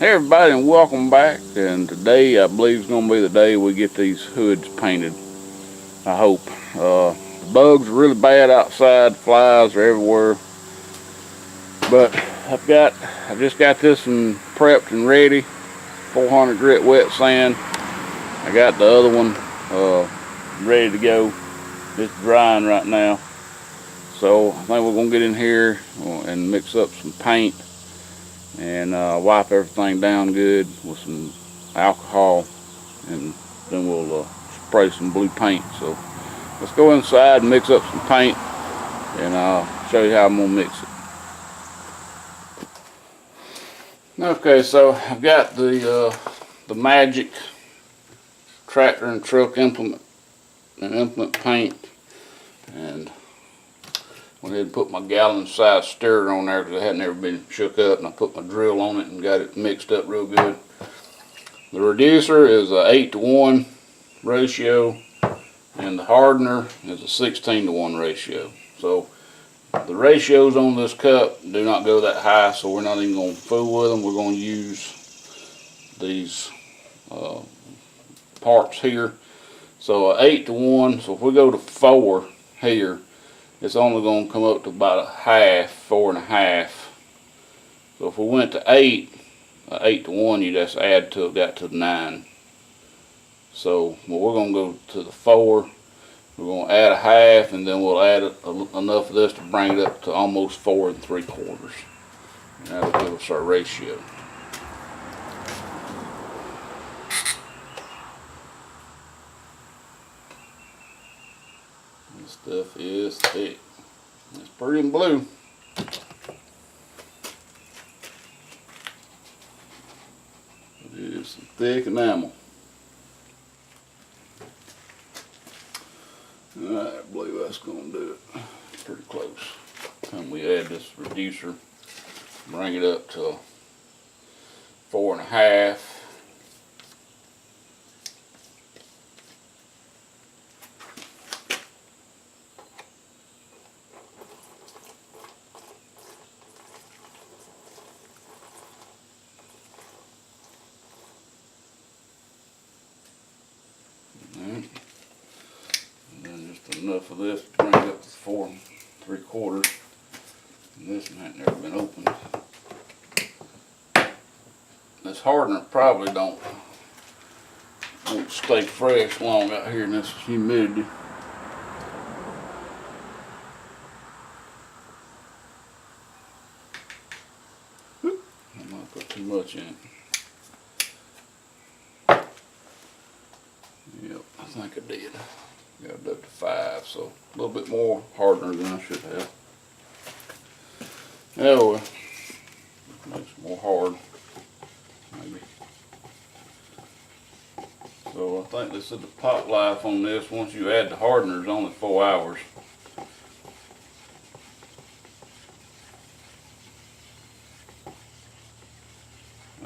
Hey everybody, and welcome back. And today I believe is going to be the day we get these hoods painted. I hope. The bugs are really bad outside. Flies are everywhere. But I just got this one prepped and ready. 400 grit wet sand. I got the other one ready to go. It's drying right now. So I think we're going to get in here and mix up some paint and wipe everything down good with some alcohol, and then we'll spray some blue paint. So let's go inside and mix up some paint, and I'll show you how I'm gonna mix it. Okay, so I've got the Magic tractor and truck implement paint, and went ahead and put my gallon size stirrer on there because it hadn't ever been shook up, and I put my drill on it and got it mixed up real good. The reducer is a 8-to-1 ratio, and the hardener is a 16-to-1 ratio. So the ratios on this cup do not go that high, so we're not even going to fool with them. We're going to use these parts here. So a 8-to-1, so if we go to 4 here, it's only going to come up to about a half, 4.5. So if we went to 8, 8-to-1, you just add to it, got to 9. So we're going to go to the 4. We're going to add a half, and then we'll add enough of this to bring it up to almost 4 3/4. And that'll give us our ratio. This stuff is thick. It's pretty and blue. It is some thick enamel. Alright, I believe that's going to do it. Pretty close. Time we add this reducer, bring it up to 4.5. And then just enough of this to bring it up to 4 3/4. And this one hadn't never been opened. This hardener probably won't stay fresh long out here in this humidity. I might put too much in it. Yep, I think I did. Got it up to 5, so a little bit more hardener than I should have. Anyway, makes it more hard, maybe. So I think this is the pop life on this. Once you add the hardener, it's only 4 hours.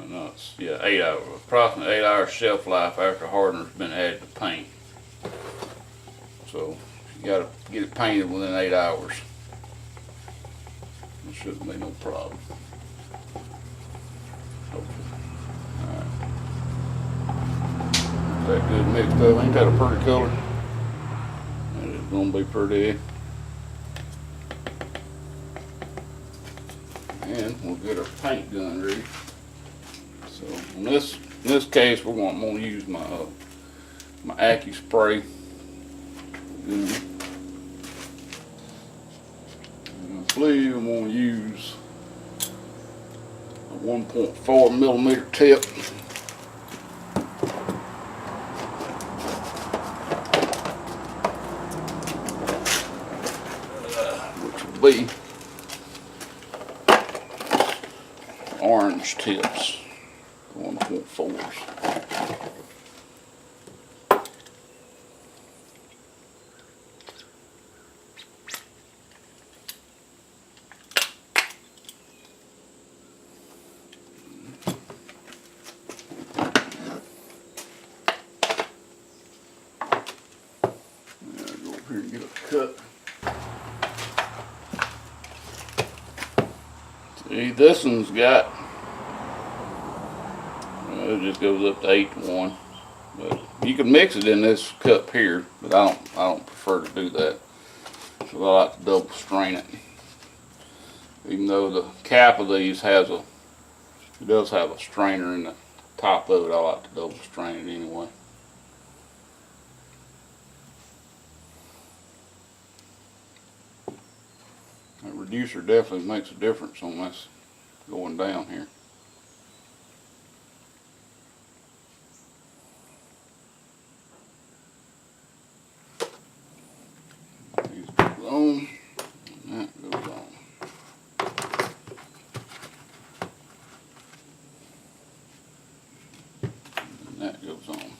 No, it's 8 hours. Approximately 8 hours shelf life after hardener's been added to paint. So you got to get it painted within 8 hours. It shouldn't be no problem. Hopefully. Alright. That good mixed up. Ain't that a pretty color? That is going to be pretty. And we'll get our paint gun ready. So in this case, we're going to use my AccuSpray. I believe I'm going to use a 1.4 millimeter tip. Which will be orange tips, 1.4s. Here and get a cut. See, this one's got it just goes up to 8-1. But you can mix it in this cup here, but I don't prefer to do that. So I like to double strain it. Even though the cap of these does have a strainer in the top of it, I like to double strain it anyway. That reducer definitely makes a difference on this going down here. These goes on, and that goes on. And that goes on.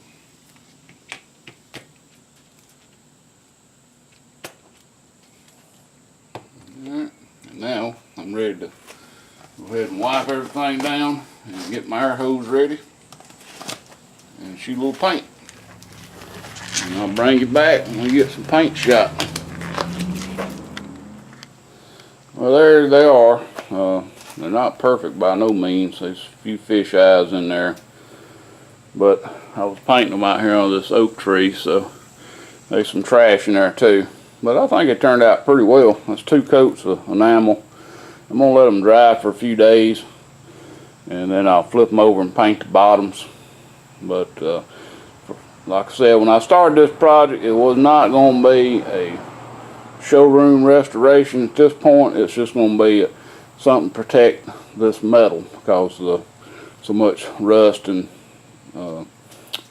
Alright, and now I'm ready to go ahead and wipe everything down and get my air hose ready and shoot a little paint. And I'll bring you back when we get some paint shot. Well, there they are. They're not perfect by no means. There's a few fish eyes in there. But I was painting them out here on this oak tree, so there's some trash in there too. But I think it turned out pretty well. That's 2 coats of enamel. I'm going to let them dry for a few days, and then I'll flip them over and paint the bottoms. But like I said, when I started this project, it was not going to be a showroom restoration at this point. It's just going to be something to protect this metal because of so much rust and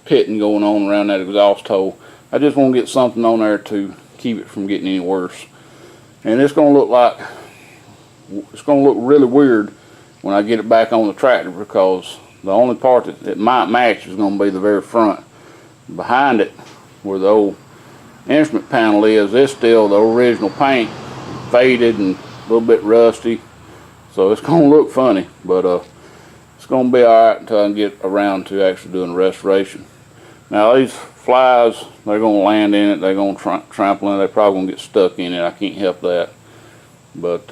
pitting going on around that exhaust hole. I just want to get something on there to keep it from getting any worse. And it's going to look really weird when I get it back on the tractor, because the only part that it might match is going to be the very front. Behind it, where the old instrument panel is still the original paint, faded and a little bit rusty, so it's going to look funny, but it's going to be alright until I can get around to actually doing the restoration. Now these flies, they're going to land in it, they're going to trample in it, they're probably going to get stuck in it. I can't help that. But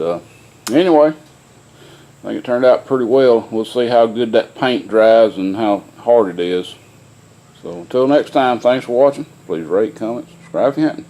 anyway, I think it turned out pretty well. We'll see how good that paint dries and how hard it is. So until next time, thanks for watching. Please rate, comment, subscribe if you haven't.